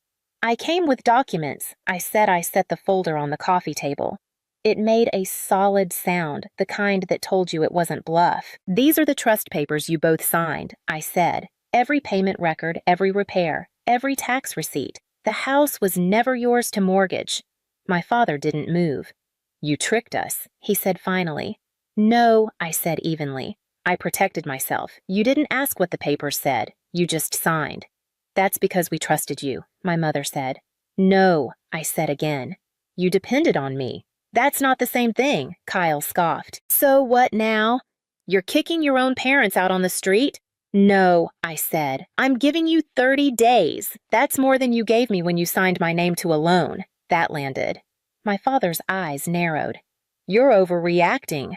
I came with documents. I said I set the folder on the coffee table. It made a solid sound, the kind that told you it wasn't bluff. These are the trust papers you both signed, I said. Every payment record, every repair, every tax receipt. The house was never yours to mortgage. My father didn't move. You tricked us, he said finally. No, I said evenly. I protected myself. You didn't ask what the papers said. You just signed. That's because we trusted you, my mother said. No, I said again. You depended on me. That's not the same thing, Kyle scoffed. So what now? You're kicking your own parents out on the street? No, I said. I'm giving you 30 days. That's more than you gave me when you signed my name to a loan. That landed. My father's eyes narrowed. You're overreacting.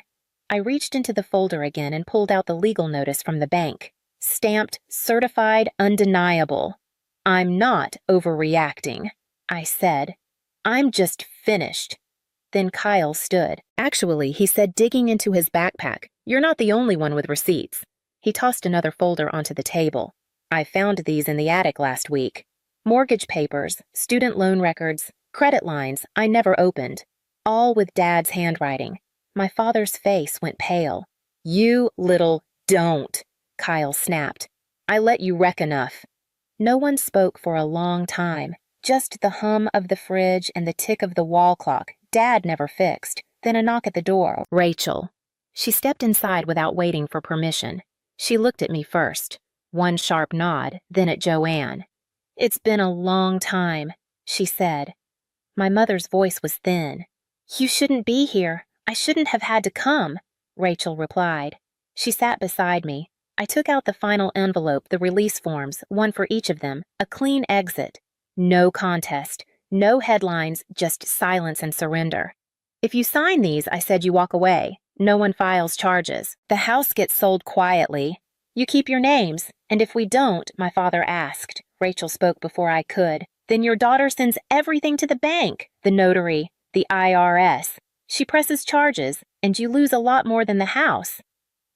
I reached into the folder again and pulled out the legal notice from the bank. Stamped, certified, undeniable. I'm not overreacting, I said. I'm just finished. Then Kyle stood. Actually, he said, digging into his backpack, you're not the only one with receipts. He tossed another folder onto the table. I found these in the attic last week. Mortgage papers, student loan records, credit lines I never opened. All with Dad's handwriting. My father's face went pale. You little don't, Kyle snapped. I let you wreck enough. No one spoke for a long time. Just the hum of the fridge and the tick of the wall clock Dad never fixed. Then a knock at the door. Rachel. She stepped inside without waiting for permission. She looked at me first. One sharp nod, then at Joanne. It's been a long time, she said. My mother's voice was thin. You shouldn't be here. I shouldn't have had to come, Rachel replied. She sat beside me. I took out the final envelope, the release forms, one for each of them, a clean exit. No contest, no headlines, just silence and surrender. If you sign these, I said, you walk away. No one files charges. The house gets sold quietly. You keep your names, and if we don't, my father asked. Rachel spoke before I could. Then your daughter sends everything to the bank, the notary, the IRS. She presses charges, and you lose a lot more than the house.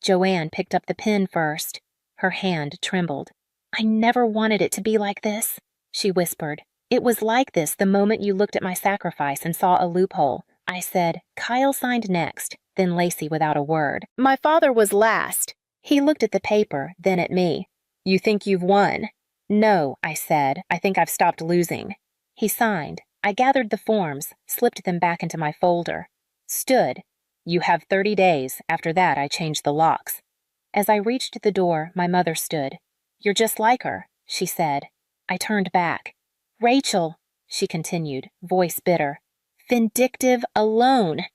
Joanne picked up the pen first. Her hand trembled. I never wanted it to be like this, she whispered. It was like this the moment you looked at my sacrifice and saw a loophole. I said. Kyle signed next, then Lacey without a word. My father was last. He looked at the paper, then at me. You think you've won? No, I said. I think I've stopped losing. He signed. I gathered the forms, slipped them back into my folder. Stood. You have 30 days. After that, I changed the locks. As I reached the door, my mother stood. You're just like her, she said. I turned back. Rachel, she continued, voice bitter. Vindictive alone.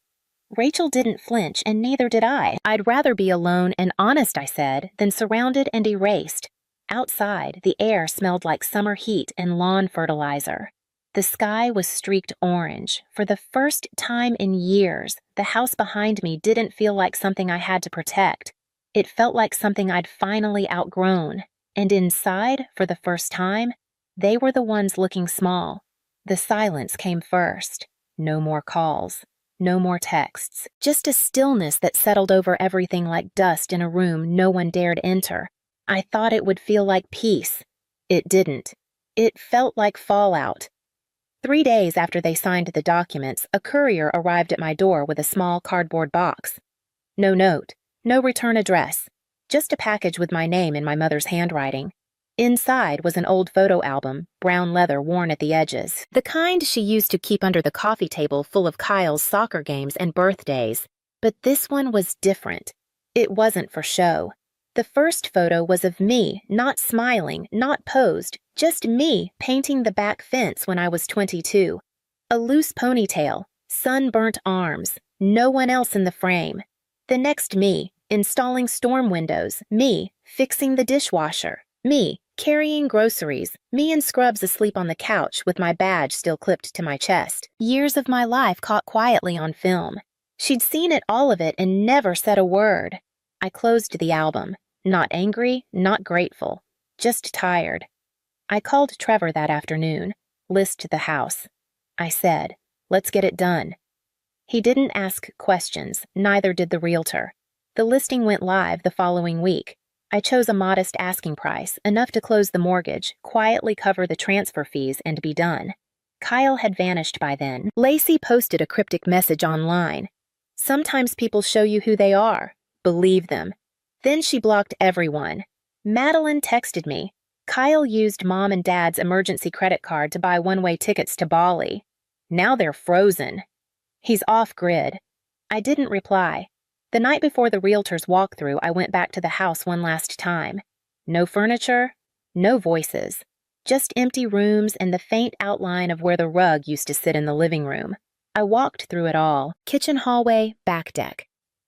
Rachel didn't flinch, and neither did I. I'd rather be alone and honest, I said, than surrounded and erased. Outside, the air smelled like summer heat and lawn fertilizer. The sky was streaked orange. For the first time in years, the house behind me didn't feel like something I had to protect. It felt like something I'd finally outgrown. And inside, for the first time, they were the ones looking small. The silence came first. No more calls. No more texts. Just a stillness that settled over everything like dust in a room no one dared enter. I thought it would feel like peace. It didn't. It felt like fallout. 3 days after they signed the documents, a courier arrived at my door with a small cardboard box. No note, no return address, just a package with my name in my mother's handwriting. Inside was an old photo album, brown leather worn at the edges, the kind she used to keep under the coffee table full of Kyle's soccer games and birthdays. But this one was different. It wasn't for show. The first photo was of me, not smiling, not posed, just me painting the back fence when I was 22. A loose ponytail, sunburnt arms, no one else in the frame. The next me, installing storm windows, me, fixing the dishwasher, me, carrying groceries, me in scrubs asleep on the couch with my badge still clipped to my chest. Years of my life caught quietly on film. She'd seen all of it and never said a word. I closed the album. Not angry, not grateful, just tired. I called Trevor that afternoon, list the house. I said, let's get it done. He didn't ask questions, neither did the realtor. The listing went live the following week. I chose a modest asking price, enough to close the mortgage, quietly cover the transfer fees, and be done. Kyle had vanished by then. Lacey posted a cryptic message online. Sometimes people show you who they are. Believe them. Then she blocked everyone. Madeline texted me. Kyle used Mom and Dad's emergency credit card to buy one-way tickets to Bali. Now they're frozen. He's off-grid. I didn't reply. The night before the realtor's walkthrough, I went back to the house one last time. No furniture, no voices. Just empty rooms and the faint outline of where the rug used to sit in the living room. I walked through it all, kitchen hallway, back deck.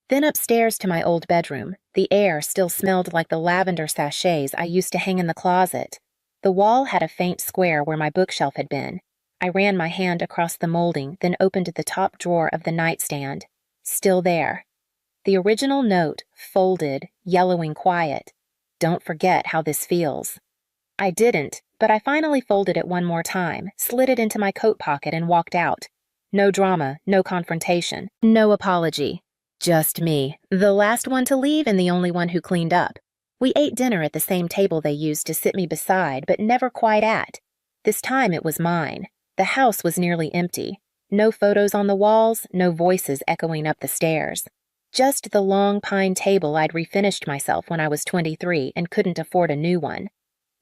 Then upstairs to my old bedroom. The air still smelled like the lavender sachets I used to hang in the closet. The wall had a faint square where my bookshelf had been. I ran my hand across the molding, then opened the top drawer of the nightstand. Still there. The original note, folded, yellowing quiet. Don't forget how this feels. I didn't, but I finally folded it one more time, slid it into my coat pocket, and walked out. No drama, no confrontation, no apology. Just me, the last one to leave and the only one who cleaned up. We ate dinner at the same table they used to sit me beside, but never quite at. This time it was mine. The house was nearly empty. No photos on the walls, no voices echoing up the stairs. Just the long pine table I'd refinished myself when I was 23 and couldn't afford a new one.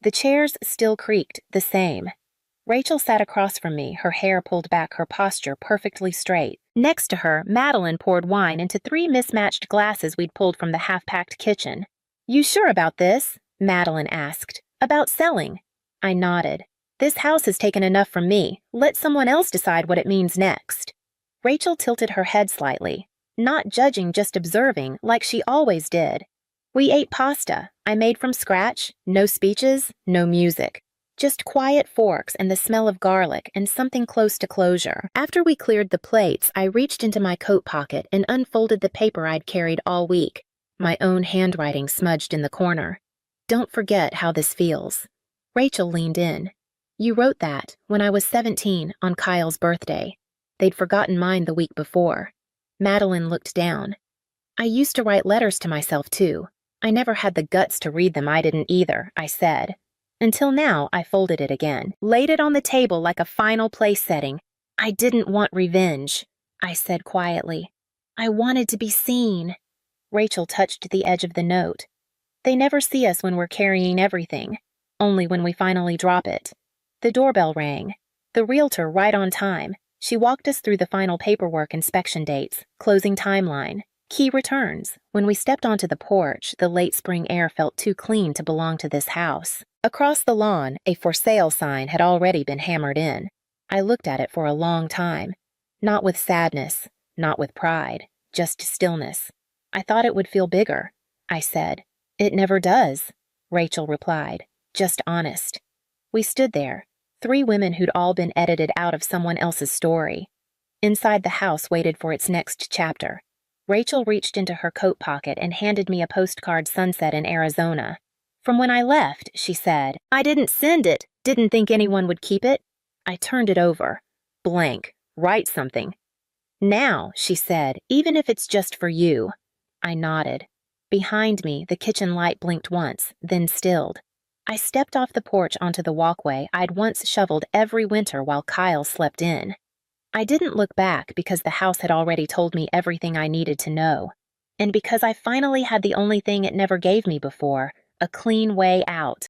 The chairs still creaked, the same. Rachel sat across from me, her hair pulled back, her posture perfectly straight. Next to her, Madeline poured wine into 3 mismatched glasses we'd pulled from the half-packed kitchen. "You sure about this?" Madeline asked. "About selling?" I nodded. "This house has taken enough from me. Let someone else decide what it means next." Rachel tilted her head slightly, not judging, just observing, like she always did. We ate pasta, I made from scratch, no speeches, no music. Just quiet forks and the smell of garlic and something close to closure. After we cleared the plates, I reached into my coat pocket and unfolded the paper I'd carried all week, my own handwriting smudged in the corner. "Don't forget how this feels." Rachel leaned in. "You wrote that when I was 17 on Kyle's birthday. They'd forgotten mine the week before." Madeline looked down. "I used to write letters to myself, too. I never had the guts to read them. I didn't either," I said. Until now, I folded it again, laid it on the table like a final place setting. "I didn't want revenge," I said quietly. "I wanted to be seen." Rachel touched the edge of the note. "They never see us when we're carrying everything, only when we finally drop it." The doorbell rang. The realtor right on time. She walked us through the final paperwork, inspection dates, closing timeline, key returns. When we stepped onto the porch, the late spring air felt too clean to belong to this house. Across the lawn, a for sale sign had already been hammered in. I looked at it for a long time. Not with sadness, not with pride, just stillness. "I thought it would feel bigger," I said. "It never does," Rachel replied, just honest. We stood there, 3 women who'd all been edited out of someone else's story. Inside the house waited for its next chapter. Rachel reached into her coat pocket and handed me a postcard sunset in Arizona. "From when I left," she said. "I didn't send it. Didn't think anyone would keep it." I turned it over. Blank. Write something. "Now," she said, "even if it's just for you." I nodded. Behind me, the kitchen light blinked once, then stilled. I stepped off the porch onto the walkway I'd once shoveled every winter while Kyle slept in. I didn't look back because the house had already told me everything I needed to know, and because I finally had the only thing it never gave me before, a clean way out.